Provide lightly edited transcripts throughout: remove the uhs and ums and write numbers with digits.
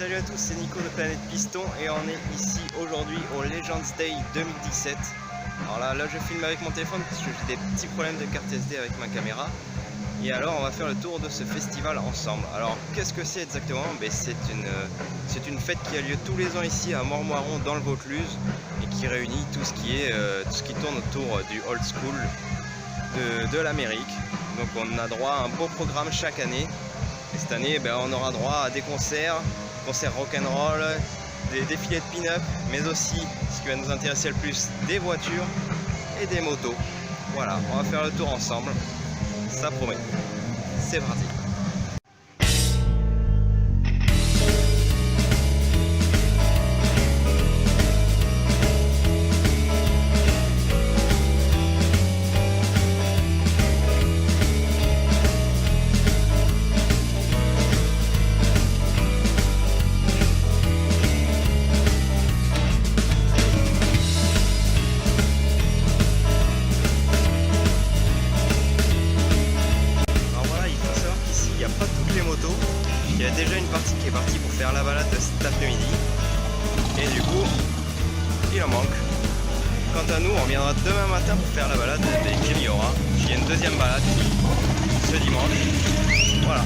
Salut à tous, c'est Nico de Planète Piston et on est ici aujourd'hui au Legends Day 2017. Alors là je filme avec mon téléphone parce que j'ai des petits problèmes de carte SD avec ma caméra. Et alors on va faire le tour de ce festival ensemble. Alors qu'est-ce que c'est exactement? C'est une fête qui a lieu tous les ans ici à Mormoiron dans le Vaucluse et qui réunit tout ce qui tourne autour du old school de l'Amérique. Donc on a droit à un beau programme chaque année. Et cette année on aura droit à des concerts rock'n'roll, des défilés de pin-up, mais aussi, ce qui va nous intéresser le plus, des voitures et des motos. Voilà, on va faire le tour ensemble, ça promet. C'est parti. Il y a déjà une partie qui est partie pour faire la balade cet après-midi et du coup il en manque. Quant à nous, on reviendra demain matin pour faire la balade des Kimiora. Il y a une deuxième balade ce dimanche. Voilà.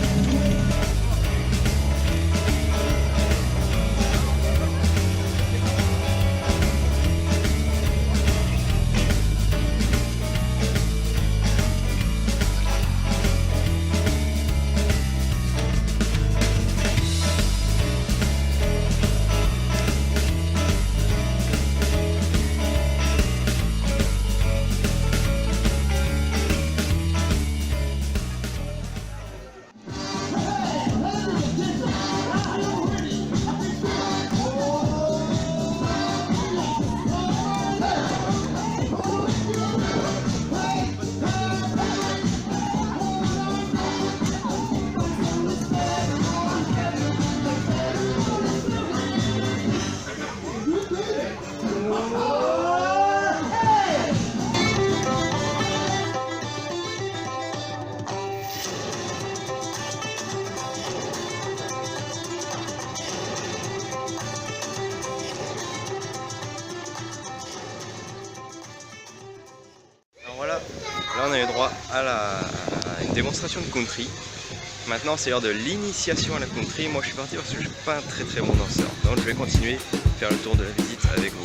Voilà, là on a eu droit à une démonstration de country. Maintenant c'est l'heure de l'initiation à la country. Moi je suis parti parce que je suis pas un très bon danseur. Donc je vais continuer à faire le tour de la visite avec vous.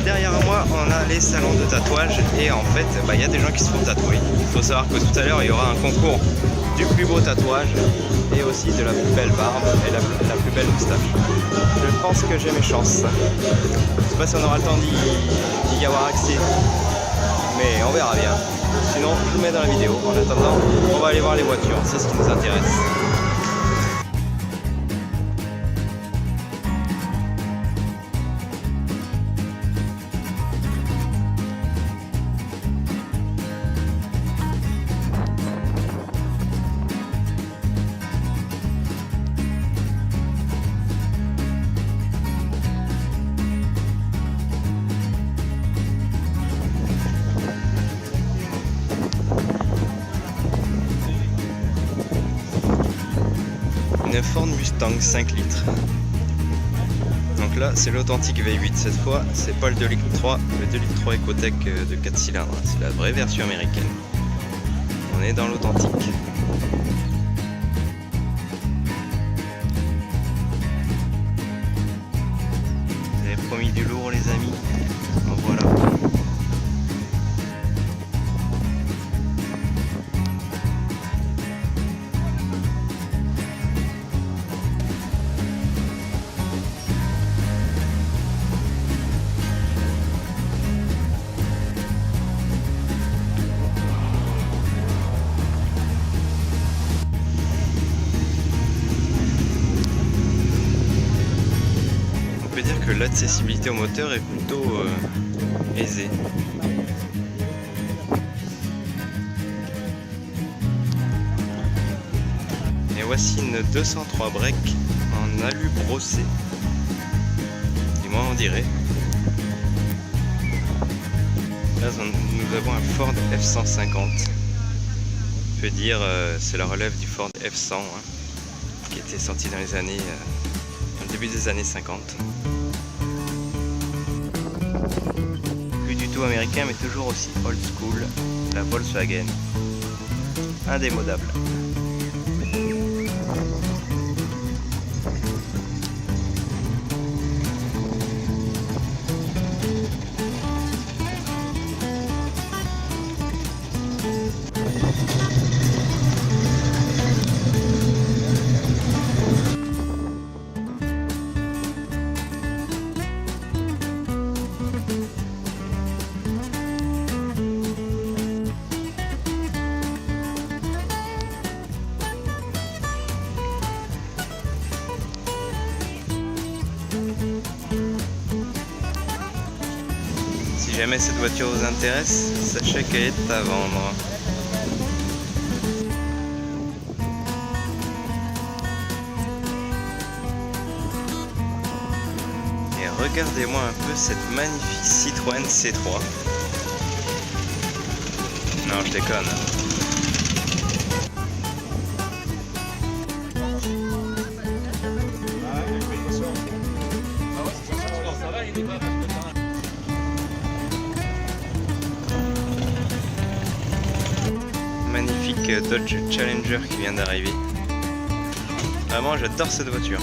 Derrière moi on a les salons de tatouage et en fait il y a des gens qui se font tatouer. Il faut savoir que tout à l'heure il y aura un concours du plus beau tatouage et aussi de la plus belle barbe et la plus belle moustache. Je pense que j'ai mes chances. Je sais pas si on aura le temps d'y avoir accès, mais on verra bien. Sinon je vous mets dans la vidéo. En attendant on va aller voir les voitures, c'est ce qui nous intéresse. Une Ford Mustang 5 litres. Donc là c'est l'authentique V8 cette fois, c'est pas le 2 litres 3, le 2 litres 3 Ecotec de 4 cylindres, c'est la vraie version américaine. On est dans l'authentique. Vous avez promis du lourd les amis, en voilà. Que l'accessibilité au moteur est plutôt aisée. voici une 203 break en alu brossé. Du moins on dirait. Là nous avons un Ford F-150. On peut dire c'est la relève du Ford F-100 hein, qui était sorti dans les années, au début des années 50. Plus du tout américain mais toujours aussi old school, la Volkswagen. Indémodable. Si jamais cette voiture vous intéresse, sachez qu'elle est à vendre. Et regardez-moi un peu cette magnifique Citroën C3. Non, je déconne. Magnifique Dodge Challenger qui vient d'arriver. Vraiment, j'adore cette voiture.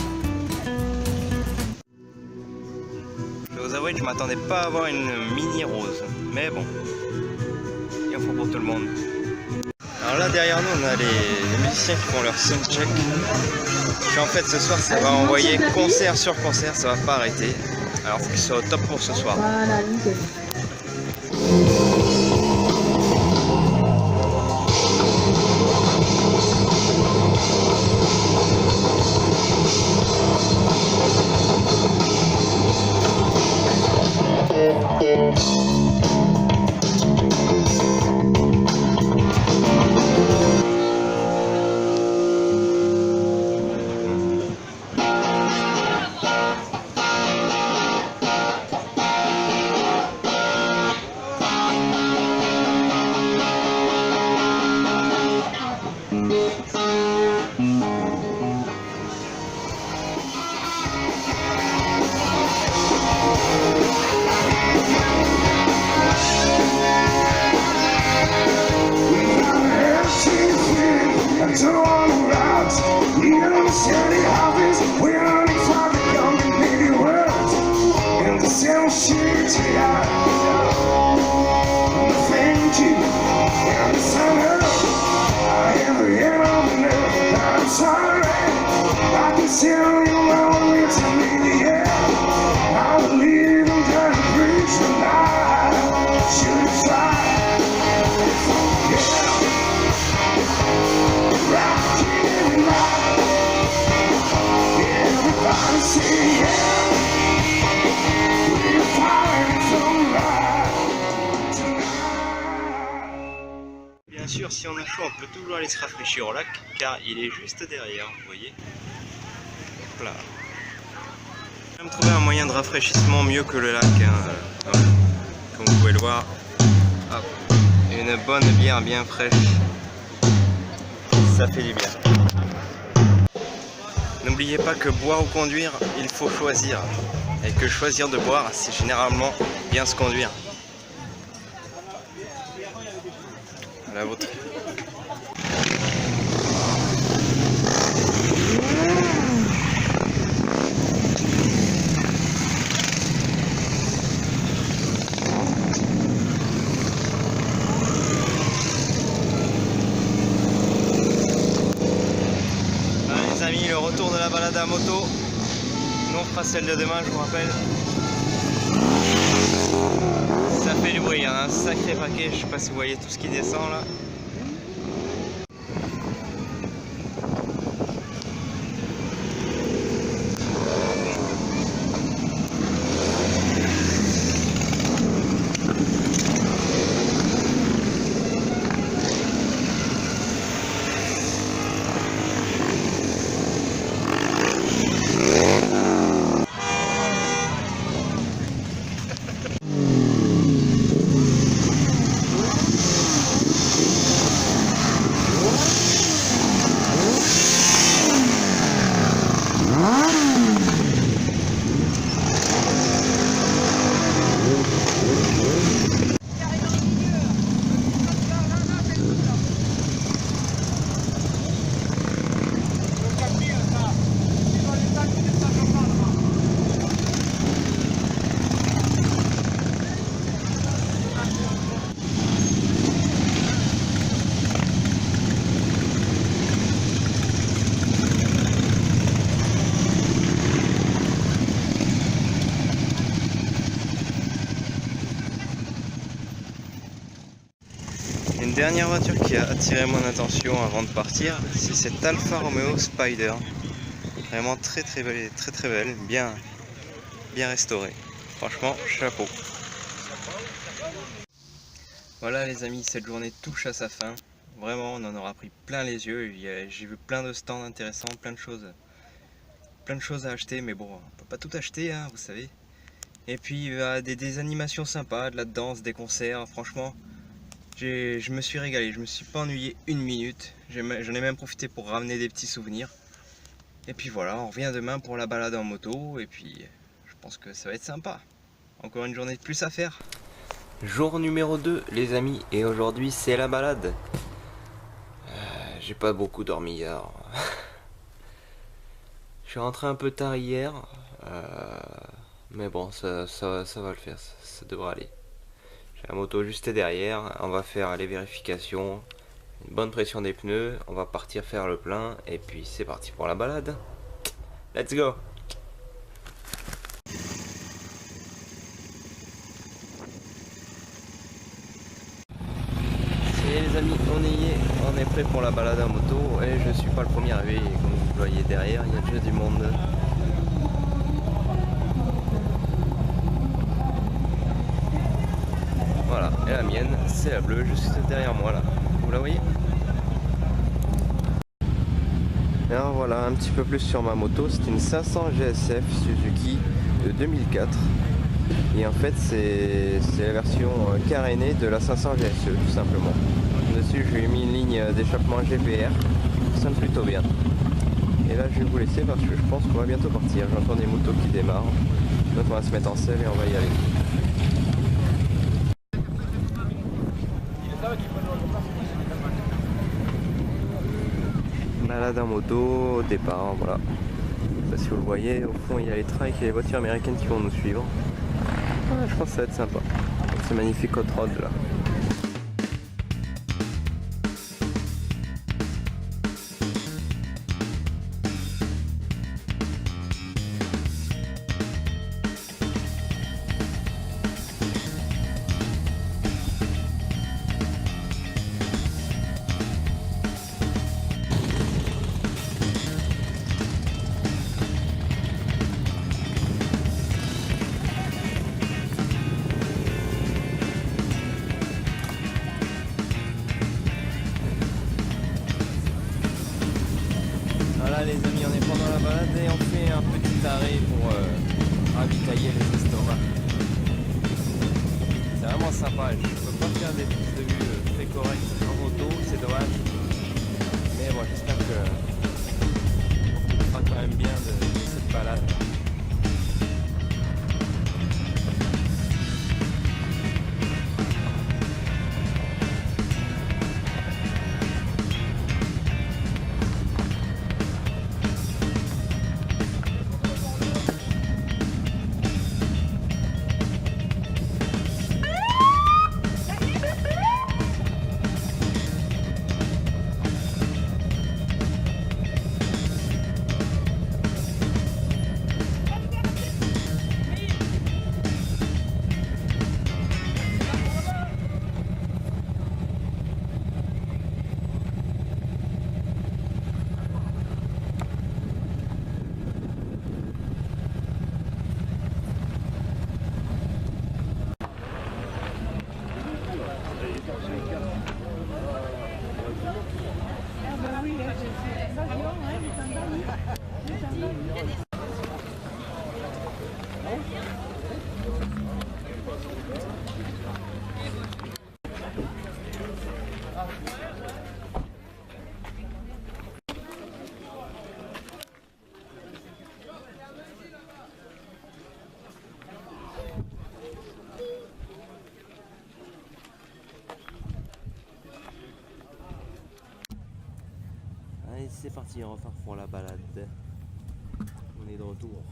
Je dois vous avouer que je m'attendais pas à avoir une mini rose, mais bon, il en faut pour tout le monde. Alors là derrière nous, on a les musiciens qui font leur soundcheck. Puis en fait, ce soir, ça va envoyer concert sur concert, ça va pas arrêter. Alors, faut qu'ils soient au top pour ce soir. Voilà, nickel. Bien sûr, si on a chaud, on peut toujours aller se rafraîchir au lac, car il est juste derrière, vous voyez. Hop là. Je vais me trouver un moyen de rafraîchissement mieux que le lac, hein. Voilà. Comme vous pouvez le voir. Hop. Une bonne bière bien fraîche, ça fait du bien. N'oubliez pas que boire ou conduire, il faut choisir. Et que choisir de boire, c'est généralement bien se conduire. La vôtre. Les amis, le retour de la balade à moto. Nous on fera celle de demain, je vous rappelle. Ça fait du bruit, hein, un sacré paquet, je sais pas si vous voyez tout ce qui descend là. dernière voiture qui a attiré mon attention avant de partir, c'est cette Alfa Romeo Spider. Vraiment très belle, très belle, bien restaurée. Franchement, chapeau. Voilà les amis, cette journée touche à sa fin. Vraiment, on en aura pris plein les yeux. J'ai vu plein de stands intéressants, plein de choses à acheter, mais bon, on peut pas tout acheter, hein, vous savez. Et puis des animations sympas, de la danse, des concerts. Franchement, je me suis régalé, je me suis pas ennuyé une minute. J'en ai même profité pour ramener des petits souvenirs. Et puis voilà, on revient demain pour la balade en moto. Et puis, je pense que ça va être sympa. Encore une journée de plus à faire. Jour numéro 2 les amis, et aujourd'hui c'est la balade. J'ai pas beaucoup dormi hier. Je suis rentré un peu tard hier, mais bon ça va le faire, ça devrait aller. J'ai la moto juste derrière, on va faire les vérifications, une bonne pression des pneus, on va partir faire le plein, et puis c'est parti pour la balade. Let's go! Et les amis, on est prêt pour la balade en moto, et je suis pas le premier arrivé, comme vous le voyez derrière, il y a déjà du monde. Voilà, et la mienne, c'est la bleue, juste derrière moi là, vous la voyez? Et alors voilà, un petit peu plus sur ma moto, c'est une 500 GSF Suzuki de 2004. Et en fait c'est la version carénée de la 500 GSE tout simplement. Dessus je lui ai mis une ligne d'échappement GPR, ça sonne plutôt bien. Et là je vais vous laisser parce que je pense qu'on va bientôt partir. J'entends des motos qui démarrent, donc on va se mettre en selle et on va y aller. Balade en moto au départ, voilà. Je sais pas si vous le voyez, au fond il y a les trains et les voitures américaines qui vont nous suivre. Je pense que ça va être sympa. C'est magnifique hot rod là. Voilà les amis, on est pendant la balade et on fait un petit arrêt pour ravitailler les estomacs. C'est vraiment sympa, je peux pas faire des prises de vue très correctes en moto, c'est dommage. Mais bon, j'espère que on fera quand même bien de cette balade. Allez, c'est parti, on repart pour la balade. On est de retour.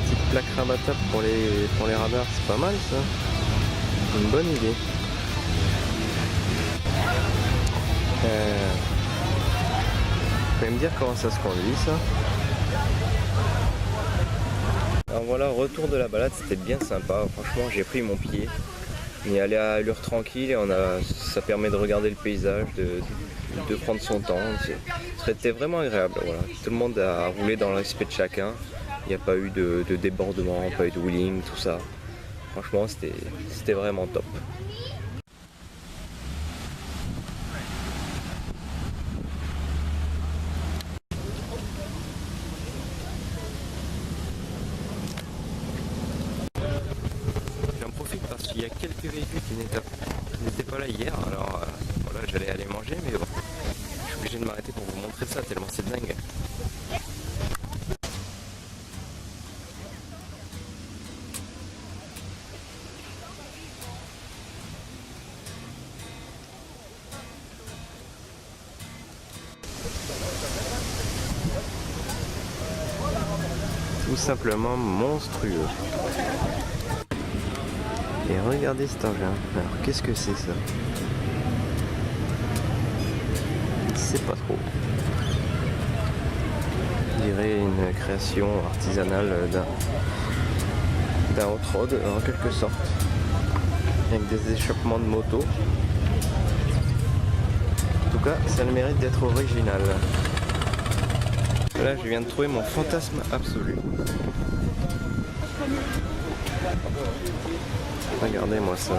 petite plaque rabattable pour les radars, c'est pas mal ça. Une bonne idée. Vous pouvez me dire comment ça se conduit ça? Alors voilà, retour de la balade, c'était bien sympa. Franchement, j'ai pris mon pied. On y allait à allure tranquille et ça permet de regarder le paysage, de prendre son temps. C'était vraiment agréable. Voilà. Tout le monde a roulé dans le respect de chacun. Il n'y a pas eu de débordement, pas eu de wheeling, tout ça. Franchement, c'était vraiment top. J'en profite parce qu'il y a quelques véhicules qui n'étaient pas là hier. Alors voilà, j'allais aller manger, mais bon, je suis obligé de m'arrêter pour vous montrer ça tellement c'est dingue. Tout simplement monstrueux. Et regardez cet engin. Alors qu'est-ce que c'est ça? C'est pas trop. Je dirais une création artisanale d'un hot rod en quelque sorte. Avec des échappements de moto. En tout cas, ça a le mérite d'être original. Là, je viens de trouver mon fantasme absolu. Regardez-moi ça.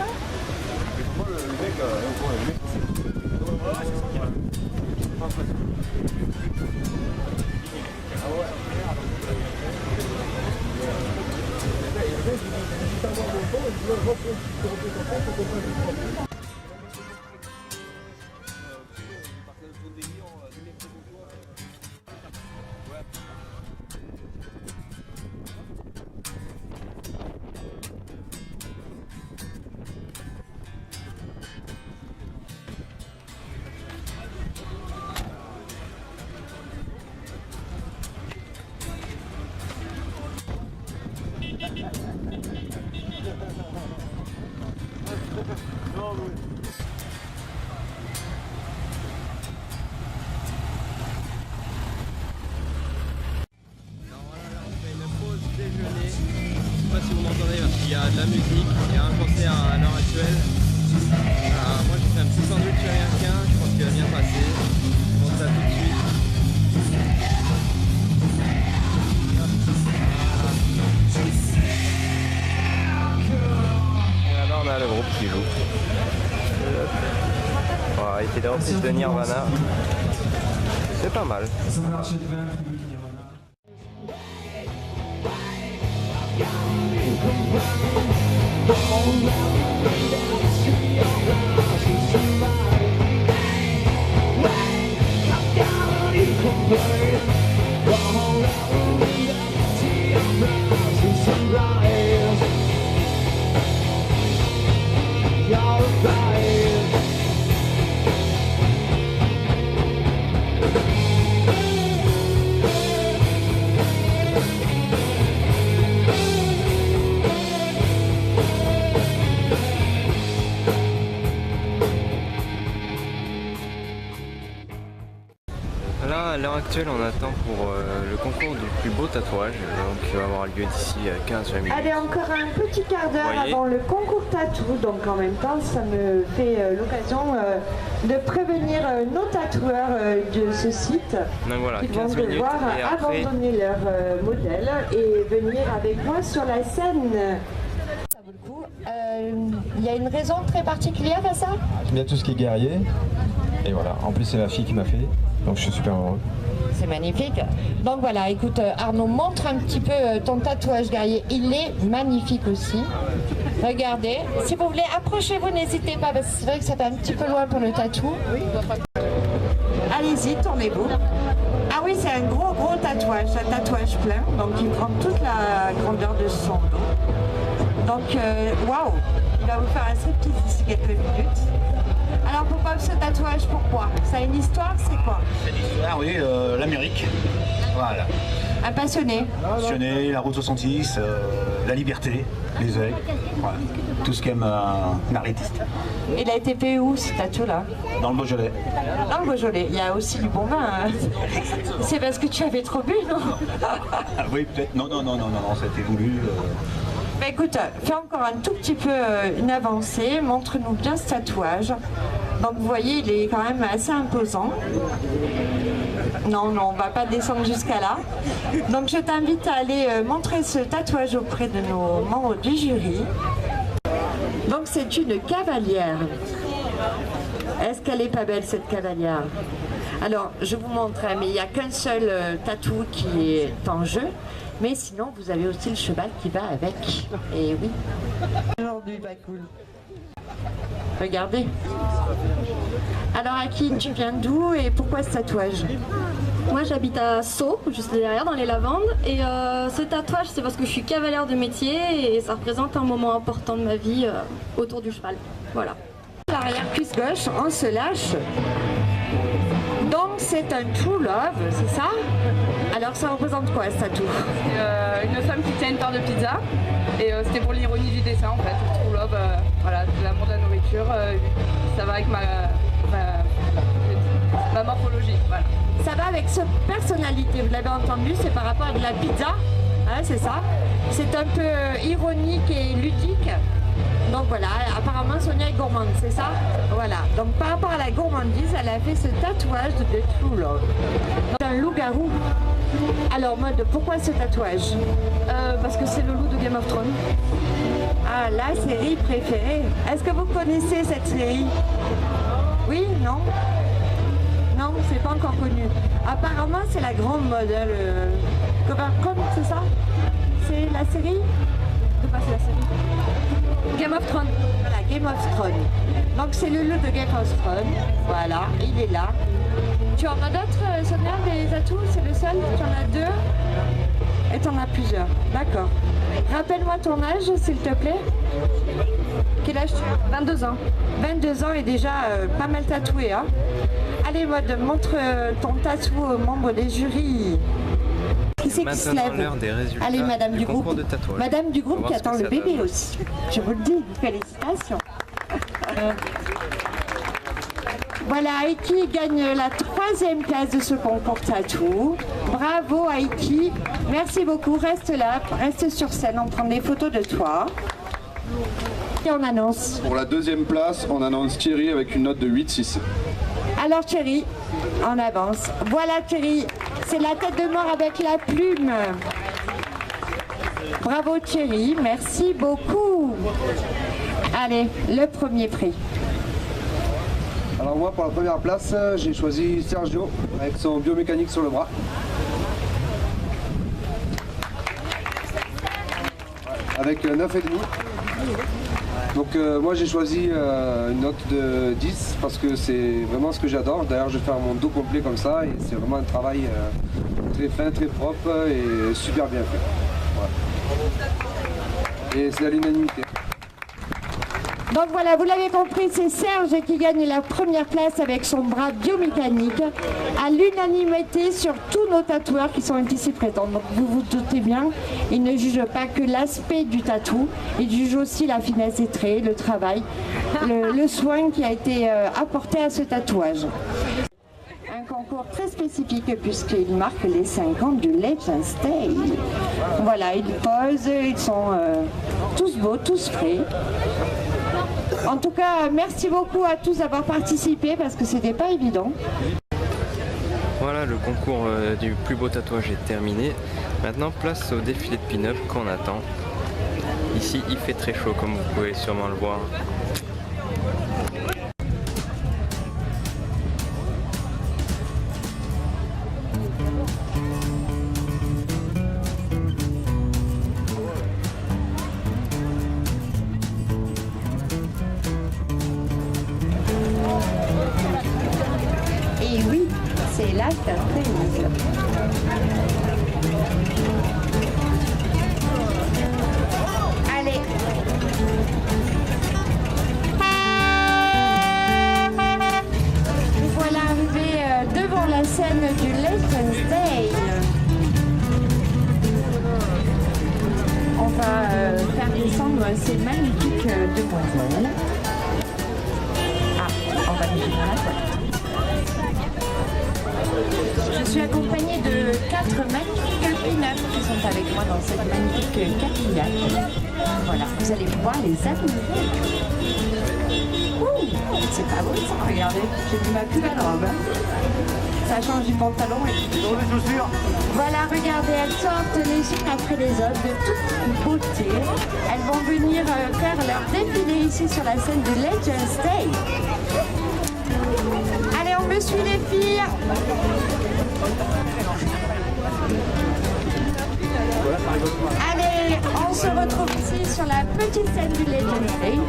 Si vous m'entendez parce qu'il y a de la musique, il y a un concert à l'heure actuelle. Moi j'ai fait un petit sandwich américain, je pense qu'il va bien passer. Je monte ça tout de suite. Et là on a le groupe qui joue. Voilà, il était des reprises de Nirvana. C'est pas mal. Là, à l'heure actuelle, on attend pour le concours du plus beau tatouage, qui va avoir lieu d'ici 15-20 minutes. Allez, encore un petit quart d'heure avant le concours tatou, donc en même temps, ça me fait l'occasion de prévenir nos tatoueurs de ce site donc voilà, qui vont devoir abandonner leur modèle et venir avec moi sur la scène. Ça vaut le coup. Il y a une raison très particulière à ça? J'aime bien tout ce qui est guerrier, et voilà, en plus c'est ma fille qui m'a fait. Donc je suis super heureux. C'est magnifique. Donc voilà, écoute Arnaud, montre un petit peu ton tatouage guerrier. Il est magnifique aussi. Regardez. Si vous voulez, approchez-vous, n'hésitez pas, parce que c'est vrai que ça fait un petit peu loin pour le tatou. Allez-y, tournez-vous. Ah oui, c'est un gros tatouage, un tatouage plein. Donc il prend toute la grandeur de son dos. Donc waouh, il va vous faire un striptease d'ici quelques minutes. Alors pourquoi ce tatouage? Pourquoi? Ça a une histoire, c'est quoi? C'est l'histoire, oui, l'Amérique. Voilà. Un passionné. Passionné, la route 66, la liberté, les aigles, voilà. Tout ce qu'aime un artiste. Il a été fait où ce tatou-là? Dans le Beaujolais. Dans le Beaujolais, il y a aussi du bon vin. Hein. C'est parce que tu avais trop bu, non? Ah oui, peut-être. Non, ça a été voulu. Bah écoute, fais encore un tout petit peu une avancée, montre-nous bien ce tatouage. Donc vous voyez, il est quand même assez imposant. Non, on va pas descendre jusqu'à là. Donc je t'invite à aller montrer ce tatouage auprès de nos membres du jury. Donc c'est une cavalière. Est-ce qu'elle est pas belle cette cavalière? Alors je vous montre, hein, mais il n'y a qu'un seul tatou qui est en jeu. Mais sinon vous avez aussi le cheval qui va avec. Et oui. Aujourd'hui pas cool. Regardez. Alors Akin, tu viens d'où et pourquoi ce tatouage? Moi j'habite à Sceaux, juste derrière dans les lavandes, et ce tatouage c'est parce que je suis cavalière de métier et ça représente un moment important de ma vie autour du cheval. Voilà. L'arrière-cuisse gauche, on se lâche. Donc c'est un true love, c'est ça? Alors ça représente quoi ce tatou? Une femme qui tient une part de pizza et c'était pour l'ironie du dessin en fait. True love, voilà, de l'amour de la nourriture, ça va avec ma morphologie, voilà. Ça va avec sa personnalité, vous l'avez entendu, c'est par rapport à de la pizza, hein, c'est ça? C'est un peu ironique et ludique. Donc voilà, apparemment Sonia est gourmande, c'est ça? Voilà, donc par rapport à la gourmandise, elle a fait ce tatouage de True Love. Donc, un loup-garou. Alors mode, pourquoi ce tatouage? Parce que c'est le loup de Game of Thrones. Ah, la série préférée. Est-ce que vous connaissez cette série? Oui? Non? Non, c'est pas encore connu. Apparemment, c'est la grande mode, hein, le Covercom, c'est ça? C'est la série? De passer la série. Game of Thrones. Voilà, Game of Thrones. Donc c'est le loup de Game of Thrones. Voilà, il est là. Tu en as d'autres, Sonia, des atouts? C'est le seul? Tu en as deux? Et tu en as plusieurs. D'accord. Rappelle-moi ton âge, s'il te plaît. Quel âge tu as? 22 ans. 22 ans et déjà pas mal tatoué, hein? Allez, mode, montre ton tatou aux membres des jurys. Qui c'est qui se lève? Des résultats. Allez, madame du groupe. De tatouage. Madame du groupe qui attend le bébé donne. aussi. Je vous le dis, félicitations. Voilà, Aiki gagne la 3e place de ce concours tatou. Bravo Aiki. Merci beaucoup. Reste là, reste sur scène, on prend des photos de toi. Et on annonce. Pour la 2e place, on annonce Thierry avec une note de 8,6. Alors Thierry, en avance. Voilà Thierry, c'est la tête de mort avec la plume. Bravo Thierry, merci beaucoup. Allez, le premier prix. Alors moi pour la première place, j'ai choisi Sergio avec son biomécanique sur le bras. Avec 9,5. Donc moi j'ai choisi une note de 10 parce que c'est vraiment ce que j'adore. D'ailleurs je vais faire mon dos complet comme ça et c'est vraiment un travail très fin, très propre et super bien fait. Ouais. Et c'est à l'unanimité. Donc voilà, vous l'avez compris, c'est Serge qui gagne la première place avec son bras biomécanique à l'unanimité sur tous nos tatoueurs qui sont ici présents. Donc vous vous doutez bien, il ne juge pas que l'aspect du tatou, il juge aussi la finesse des traits, le travail, le soin qui a été apporté à ce tatouage. Un concours très spécifique puisqu'il marque les 5 ans du Legends Day. Voilà, ils posent, ils sont tous beaux, tous frais. En tout cas, merci beaucoup à tous d'avoir participé parce que c'était pas évident. Voilà, le concours du plus beau tatouage est terminé. Maintenant, place au défilé de pin-up qu'on attend. Ici, il fait très chaud comme vous pouvez sûrement le voir. Et oui, c'est là que allez. va faire descendre ces magnifiques demoiselles. Ah, on va les mettre dans la toilette. Je suis accompagnée de 4 magnifiques pin-ups qui sont avec moi dans cette magnifique Cadillac. Voilà, vous allez pouvoir les admirer. Ouh, c'est pas beau ça, regardez, j'ai mis ma plus belle robe. Ça change du pantalon et du dos. Voilà, regardez, elles sortent les unes après les autres de toute beauté. Elles vont venir faire leur défilé ici sur la scène du Legends Day. Allez, on me suit les filles. Allez, on se retrouve ici sur la petite scène du Legends Day.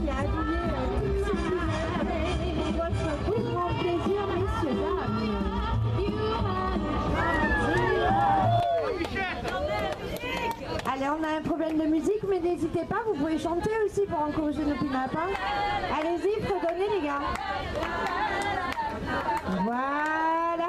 qui a habillé tout ce film pour votre plus grand plaisir, messieurs, dames. Allez, on a un problème de musique, mais n'hésitez pas, vous pouvez chanter aussi pour encourager nos pin-up. Allez-y, fredonnez les gars. Voilà.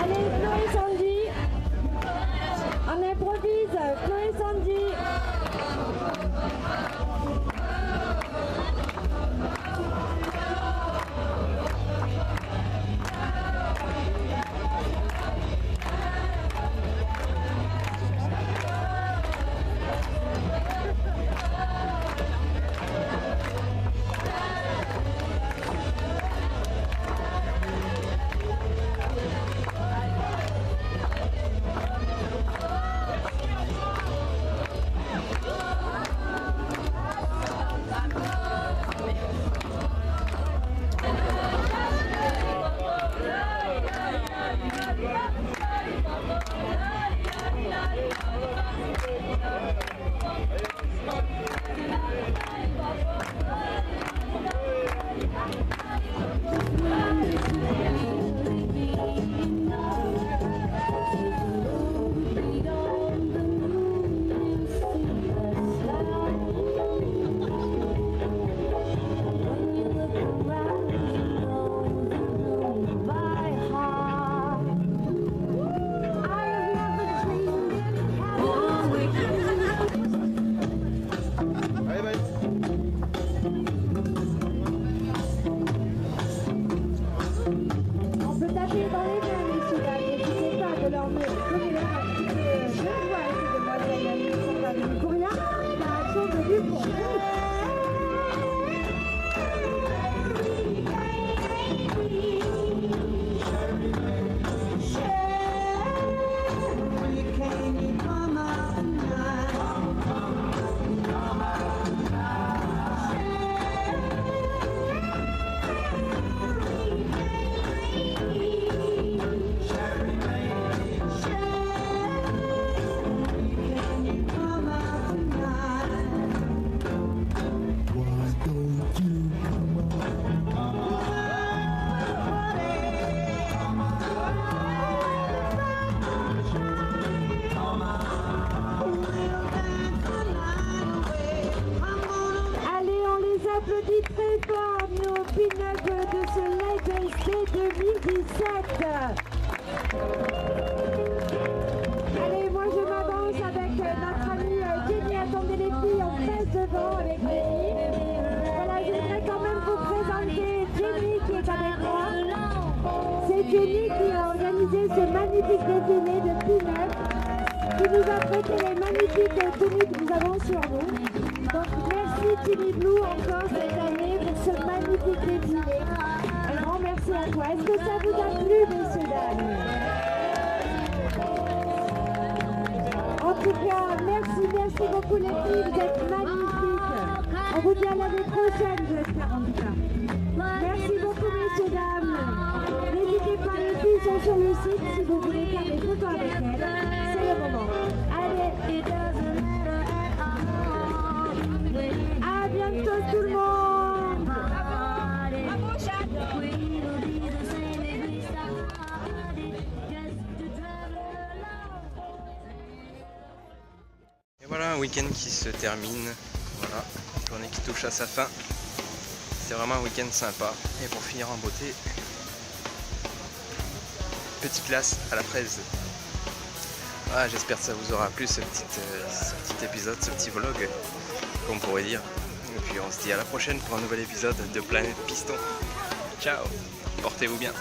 Allez, Flo et Sandy. On improvise, Flo et Sandy. Allez, moi je m'avance avec notre amie Jenny. Attendez les filles, on passe devant avec Jenny. Voilà, j'aimerais quand même vous présenter Jenny qui est avec moi. C'est Jenny qui a organisé ce magnifique défilé de pin-up, qui nous a prêté les magnifiques tenues que nous avons sur nous. Donc merci Timmy Blue encore cette année pour ce magnifique défilé. Un grand merci à toi. Est-ce que ça vous a plu, messieurs, dames? En tout cas, merci beaucoup les filles, vous êtes magnifiques. On vous dit à l'année prochaine, j'espère en tout cas. Merci beaucoup, messieurs, dames. N'hésitez pas, les filles sont sur le site si vous voulez faire des photos avec elles. C'est le moment. Allez, à bientôt tout le monde. Et voilà un week-end qui se termine, voilà, une journée qui touche à sa fin. C'était vraiment un week-end sympa. Et pour finir en beauté, petite glace à la fraise. Voilà, j'espère que ça vous aura plu ce petit épisode, ce petit vlog, comme on pourrait dire. Et puis on se dit à la prochaine pour un nouvel épisode de Planète Piston. Ciao, portez-vous bien.